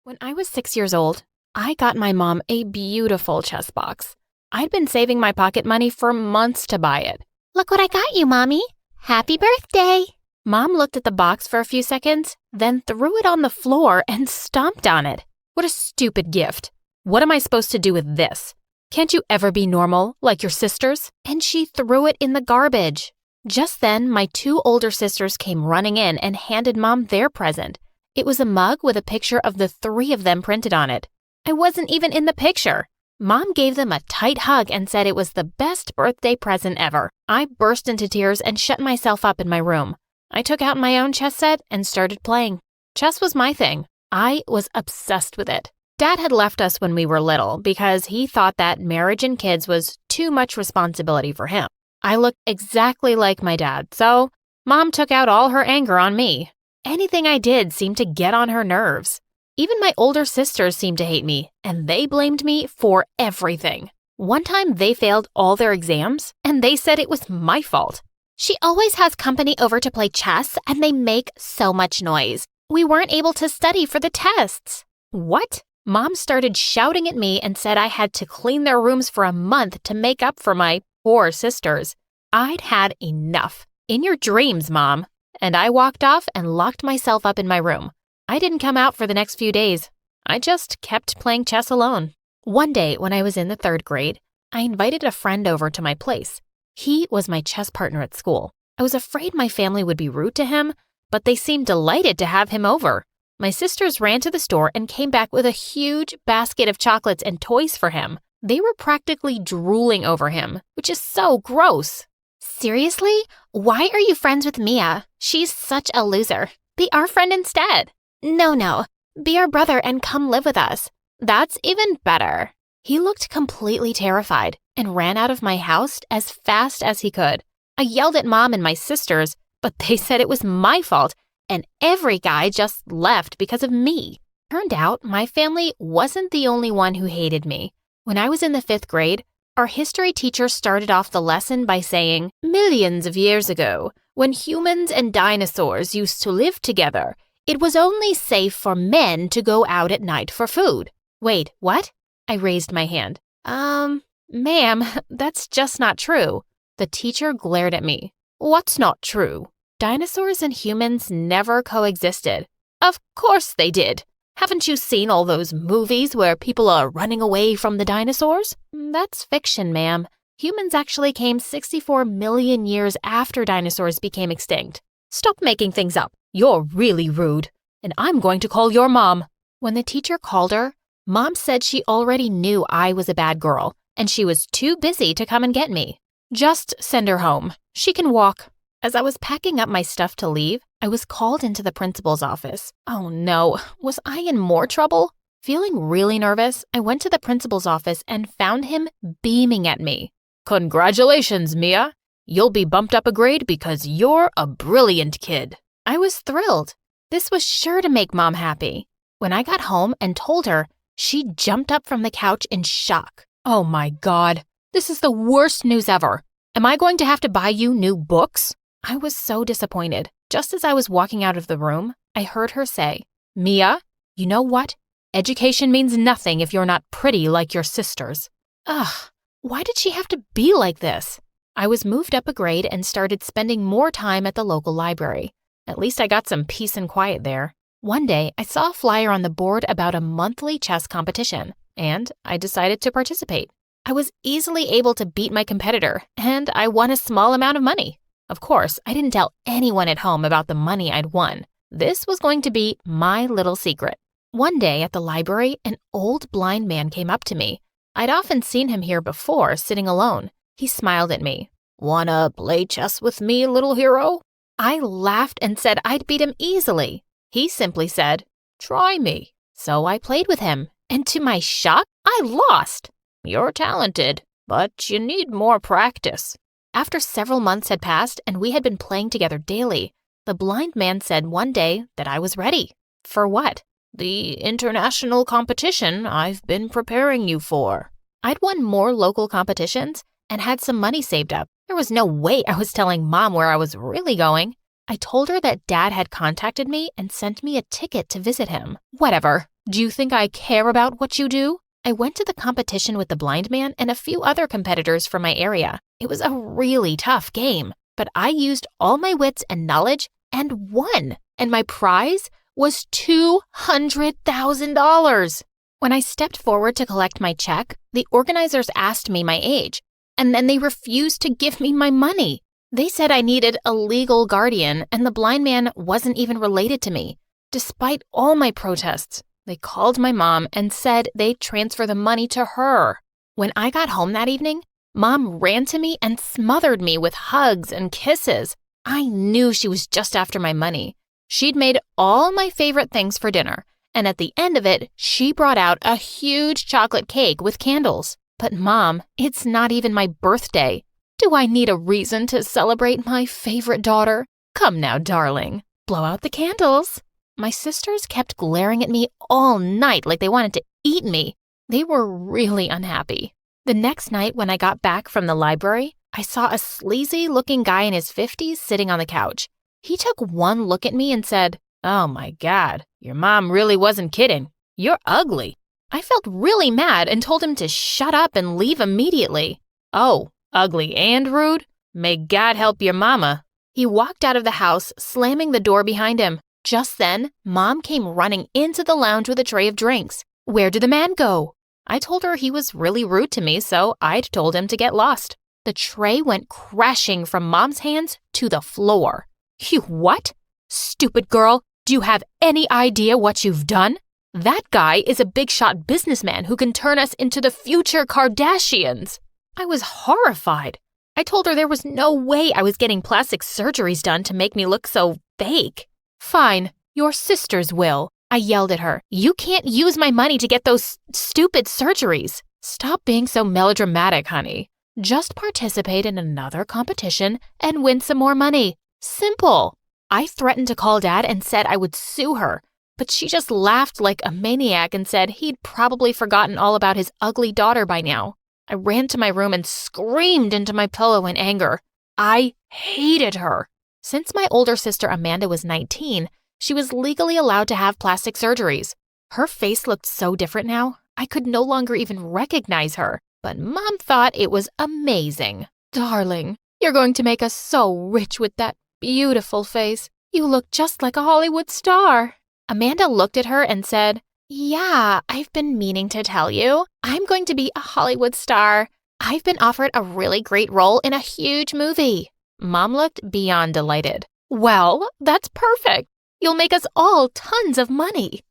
When I was 6 years old, I got my mom a beautiful chess box. I'd been saving my pocket money for months to buy it. Look what I got you, Mommy. Happy birthday. Mom looked at the box for a few seconds, then threw it on the floor and stomped on it. What a stupid gift. What am I supposed to do with this? Can't you ever be normal, like your sisters? And she threw it in the garbage. Just then, my two older sisters came running in and handed Mom their present. It was a mug with a picture of the three of them printed on it. I wasn't even in the picture. Mom gave them a tight hug and said it was the best birthday present ever. I burst into tears and shut myself up in my room. I took out my own chess set and started playing. Chess was my thing. I was obsessed with it. Dad had left us when we were little because he thought that marriage and kids was too much responsibility for him. I looked exactly like my dad, so Mom took out all her anger on me. Anything I did seemed to get on her nerves. Even my older sisters seemed to hate me, and they blamed me for everything. One time they failed all their exams, and they said it was my fault. She always has company over to play chess, and they make so much noise. We weren't able to study for the tests. What? Mom started shouting at me and said I had to clean their rooms for a month to make up for my poor sisters. I'd had enough. In your dreams, Mom. And I walked off and locked myself up in my room. I didn't come out for the next few days. I just kept playing chess alone. One day, when I was in the 3rd grade, I invited a friend over to my place. He was my chess partner at school. I was afraid my family would be rude to him, but they seemed delighted to have him over. My sisters ran to the store and came back with a huge basket of chocolates and toys for him. They were practically drooling over him, which is so gross. Seriously? Why are you friends with Mia? She's such a loser. Be our friend instead. No. Be our brother and come live with us. That's even better. He looked completely terrified and ran out of my house as fast as he could. I yelled at Mom and my sisters, but they said it was my fault, and every guy just left because of me. Turned out my family wasn't the only one who hated me. When I was in the 5th grade, our history teacher started off the lesson by saying, "Millions of years ago, when humans and dinosaurs used to live together, it was only safe for men to go out at night for food." Wait, what? I raised my hand. Ma'am, that's just not true. The teacher glared at me. What's not true? Dinosaurs and humans never coexisted. Of course they did. Haven't you seen all those movies where people are running away from the dinosaurs? That's fiction, ma'am. Humans actually came 64 million years after dinosaurs became extinct. Stop making things up. You're really rude. And I'm going to call your mom. When the teacher called her, Mom said she already knew I was a bad girl, and she was too busy to come and get me. Just send her home. She can walk. As I was packing up my stuff to leave, I was called into the principal's office. Oh no, was I in more trouble? Feeling really nervous, I went to the principal's office and found him beaming at me. Congratulations, Mia. You'll be bumped up a grade because you're a brilliant kid. I was thrilled. This was sure to make Mom happy. When I got home and told her, she jumped up from the couch in shock. Oh my God, this is the worst news ever. Am I going to have to buy you new books? I was so disappointed. Just as I was walking out of the room, I heard her say, "Mia, you know what? Education means nothing if you're not pretty like your sisters." Ugh, why did she have to be like this? I was moved up a grade and started spending more time at the local library. At least I got some peace and quiet there. One day, I saw a flyer on the board about a monthly chess competition, and I decided to participate. I was easily able to beat my competitor, and I won a small amount of money. Of course, I didn't tell anyone at home about the money I'd won. This was going to be my little secret. One day at the library, an old blind man came up to me. I'd often seen him here before, sitting alone. He smiled at me. "Wanna play chess with me, little hero?" I laughed and said I'd beat him easily. He simply said, "Try me." So I played with him, and to my shock, I lost. "You're talented, but you need more practice." After several months had passed and we had been playing together daily, the blind man said one day that I was ready. For what? "The international competition I've been preparing you for." I'd won more local competitions and had some money saved up. There was no way I was telling Mom where I was really going. I told her that Dad had contacted me and sent me a ticket to visit him. Whatever. Do you think I care about what you do? I went to the competition with the blind man and a few other competitors from my area. It was a really tough game, but I used all my wits and knowledge and won. And my prize was $200,000. When I stepped forward to collect my check, the organizers asked me my age, and then they refused to give me my money. They said I needed a legal guardian, and the blind man wasn't even related to me. Despite all my protests, they called my mom and said they'd transfer the money to her. When I got home that evening, Mom ran to me and smothered me with hugs and kisses. I knew she was just after my money. She'd made all my favorite things for dinner, and at the end of it, she brought out a huge chocolate cake with candles. But Mom, it's not even my birthday. Do I need a reason to celebrate my favorite daughter? Come now, darling, blow out the candles. My sisters kept glaring at me all night like they wanted to eat me. They were really unhappy. The next night when I got back from the library, I saw a sleazy-looking guy in his 50s sitting on the couch. He took one look at me and said, "Oh my God, your mom really wasn't kidding. You're ugly." I felt really mad and told him to shut up and leave immediately. "Oh, ugly and rude? May God help your mama." He walked out of the house, slamming the door behind him. Just then, Mom came running into the lounge with a tray of drinks. Where did the man go? I told her he was really rude to me, so I'd told him to get lost. The tray went crashing from Mom's hands to the floor. "You what? Stupid girl, do you have any idea what you've done? That guy is a big-shot businessman who can turn us into the future Kardashians." I was horrified. I told her there was no way I was getting plastic surgeries done to make me look so fake. "Fine, your sisters will," I yelled at her. "You can't use my money to get those stupid surgeries." Stop being so melodramatic, honey. Just participate in another competition and win some more money. Simple. I threatened to call Dad and said I would sue her, but she just laughed like a maniac and said he'd probably forgotten all about his ugly daughter by now. I ran to my room and screamed into my pillow in anger. I hated her. Since my older sister Amanda was 19, she was legally allowed to have plastic surgeries. Her face looked so different now, I could no longer even recognize her. But Mom thought it was amazing. "Darling, you're going to make us so rich with that beautiful face. You look just like a Hollywood star." Amanda looked at her and said, "Yeah, I've been meaning to tell you. I'm going to be a Hollywood star. I've been offered a really great role in a huge movie." Mom looked beyond delighted. "Well, that's perfect. You'll make us all tons of money."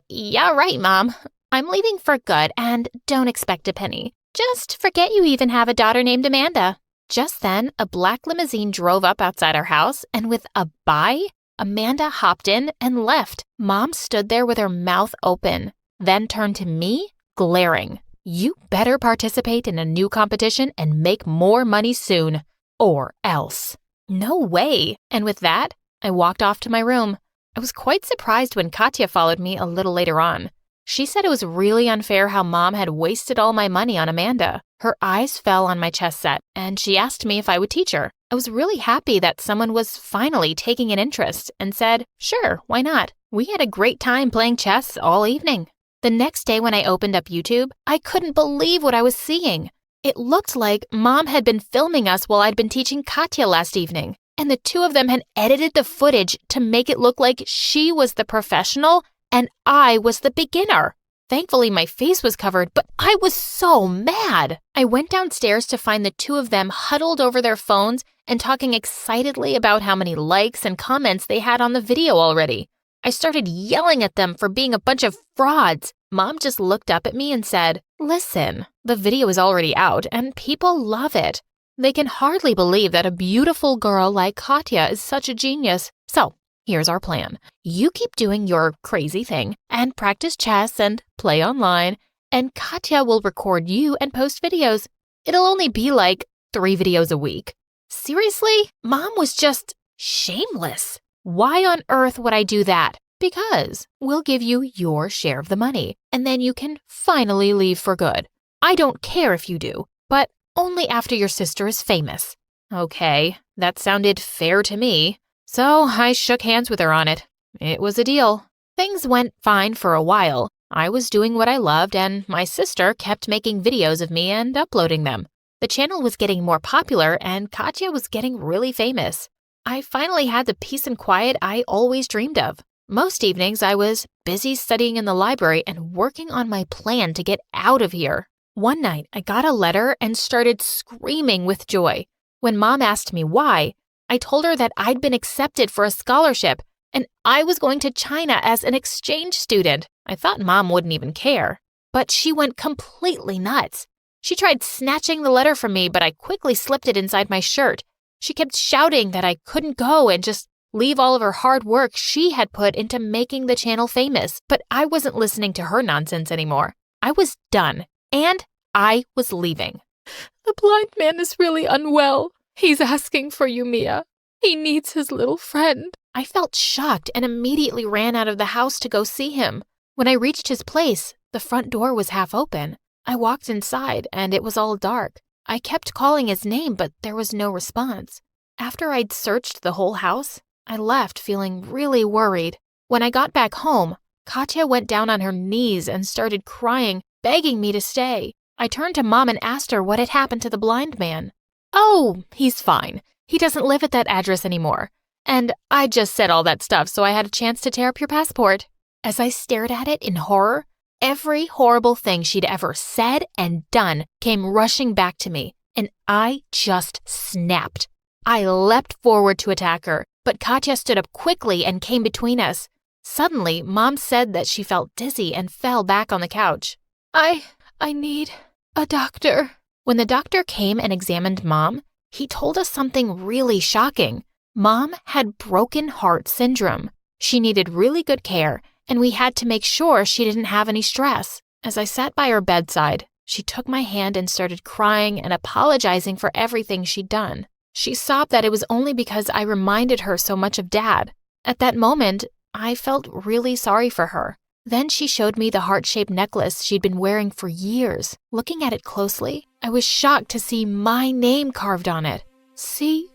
Yeah, right, Mom. I'm leaving for good and don't expect a penny. Just forget you even have a daughter named Amanda." Just then, a black limousine drove up outside our house, and with a bye, Amanda hopped in and left. Mom stood there with her mouth open, then turned to me, glaring. "You better participate in a new competition and make more money soon. Or else." No way. And with that, I walked off to my room. I was quite surprised when Katya followed me a little later on. She said it was really unfair how Mom had wasted all my money on Amanda. Her eyes fell on my chess set, and she asked me if I would teach her. I was really happy that someone was finally taking an interest and said, "Sure, why not?" We had a great time playing chess all evening. The next day when I opened up YouTube, I couldn't believe what I was seeing. It looked like Mom had been filming us while I'd been teaching Katya last evening, and the two of them had edited the footage to make it look like she was the professional and I was the beginner. Thankfully, my face was covered, but I was so mad. I went downstairs to find the two of them huddled over their phones and talking excitedly about how many likes and comments they had on the video already. I started yelling at them for being a bunch of frauds. Mom just looked up at me and said, "Listen, the video is already out and people love it. They can hardly believe that a beautiful girl like Katya is such a genius. So, here's our plan. You keep doing your crazy thing and practice chess and play online, and Katya will record you and post videos. It'll only be like 3 videos a week." Seriously? Mom was just shameless. Why on earth would I do that? Because we'll give you your share of the money, and then you can finally leave for good. I don't care if you do, but only after your sister is famous. Okay, that sounded fair to me. So I shook hands with her on it. It was a deal. Things went fine for a while. I was doing what I loved, and my sister kept making videos of me and uploading them. The channel was getting more popular, and Katya was getting really famous. I finally had the peace and quiet I always dreamed of. Most evenings, I was busy studying in the library and working on my plan to get out of here. One night, I got a letter and started screaming with joy. When Mom asked me why, I told her that I'd been accepted for a scholarship and I was going to China as an exchange student. I thought Mom wouldn't even care. But she went completely nuts. She tried snatching the letter from me, but I quickly slipped it inside my shirt. She kept shouting that I couldn't go and just leave all of her hard work she had put into making the channel famous. But I wasn't listening to her nonsense anymore. I was done, and I was leaving. The blind man is really unwell. He's asking for you, Mia. He needs his little friend. I felt shocked and immediately ran out of the house to go see him. When I reached his place, the front door was half open. I walked inside, and it was all dark. I kept calling his name, but there was no response. After I'd searched the whole house, I left feeling really worried. When I got back home, Katya went down on her knees and started crying, begging me to stay. I turned to Mom and asked her what had happened to the blind man. "Oh, he's fine. He doesn't live at that address anymore. And I just said all that stuff so I had a chance to tear up your passport." As I stared at it in horror, every horrible thing she'd ever said and done came rushing back to me, and I just snapped. I leapt forward to attack her, but Katya stood up quickly and came between us. Suddenly, Mom said that she felt dizzy and fell back on the couch. I need a doctor." When the doctor came and examined Mom, he told us something really shocking. Mom had broken heart syndrome. She needed really good care, and we had to make sure she didn't have any stress. As I sat by her bedside, she took my hand and started crying and apologizing for everything she'd done. She sobbed that it was only because I reminded her so much of Dad. At that moment, I felt really sorry for her. Then she showed me the heart-shaped necklace she'd been wearing for years. Looking at it closely, I was shocked to see my name carved on it. "See,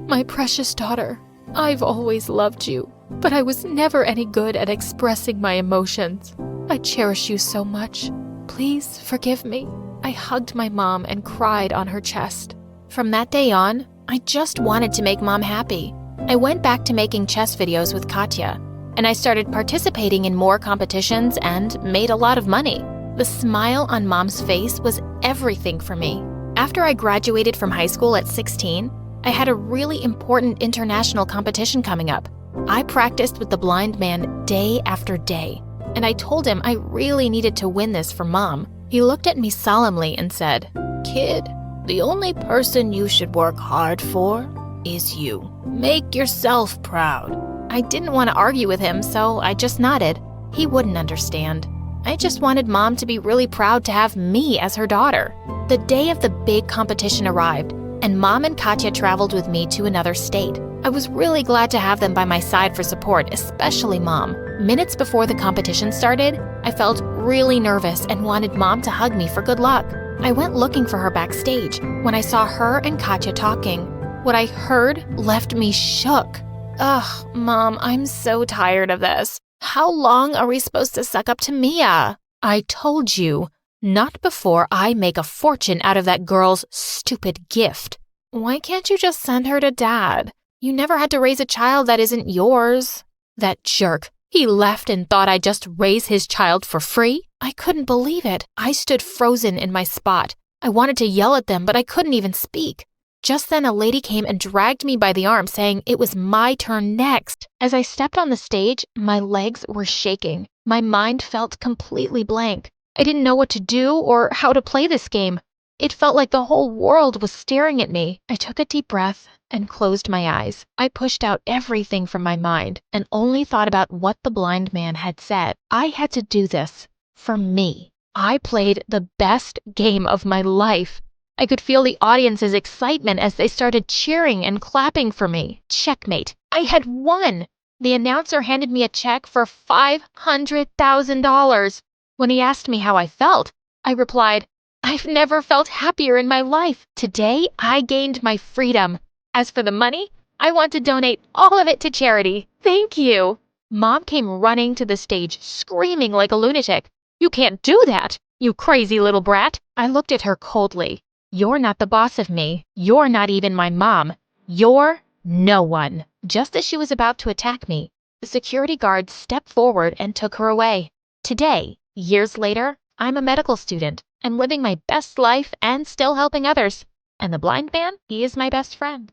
my precious daughter, I've always loved you, but I was never any good at expressing my emotions. I cherish you so much. Please forgive me." I hugged my mom and cried on her chest. From that day on, I just wanted to make Mom happy. I went back to making chess videos with Katya, and I started participating in more competitions and made a lot of money. The smile on Mom's face was everything for me. After I graduated from high school at 16, I had a really important international competition coming up. I practiced with the blind man day after day, and I told him I really needed to win this for Mom. He looked at me solemnly and said, "Kid, the only person you should work hard for is you. Make yourself proud." I didn't want to argue with him, so I just nodded. He wouldn't understand. I just wanted Mom to be really proud to have me as her daughter. The day of the big competition arrived, and Mom and Katya traveled with me to another state. I was really glad to have them by my side for support, especially Mom. Minutes before the competition started, I felt really nervous and wanted Mom to hug me for good luck. I went looking for her backstage. When I saw her and Katya talking, what I heard left me shook. "Ugh, Mom, I'm so tired of this. How long are we supposed to suck up to Mia?" "I told you, not before I make a fortune out of that girl's stupid gift." "Why can't you just send her to Dad? You never had to raise a child that isn't yours." That jerk. He left and thought I'd just raise his child for free? I couldn't believe it. I stood frozen in my spot. I wanted to yell at them, but I couldn't even speak. Just then, a lady came and dragged me by the arm, saying it was my turn next. As I stepped on the stage, my legs were shaking. My mind felt completely blank. I didn't know what to do or how to play this game. It felt like the whole world was staring at me. I took a deep breath and closed my eyes. I pushed out everything from my mind and only thought about what the blind man had said. I had to do this for me. I played the best game of my life. I could feel the audience's excitement as they started cheering and clapping for me. Checkmate. I had won. The announcer handed me a check for $500,000. When he asked me how I felt, I replied, "I've never felt happier in my life. Today, I gained my freedom. As for the money, I want to donate all of it to charity. Thank you." Mom came running to the stage, screaming like a lunatic. "You can't do that, you crazy little brat!" I looked at her coldly. "You're not the boss of me. You're not even my mom. You're no one." Just as she was about to attack me, the security guard stepped forward and took her away. Today, years later, I'm a medical student. I'm living my best life and still helping others. And the blind man, he is my best friend.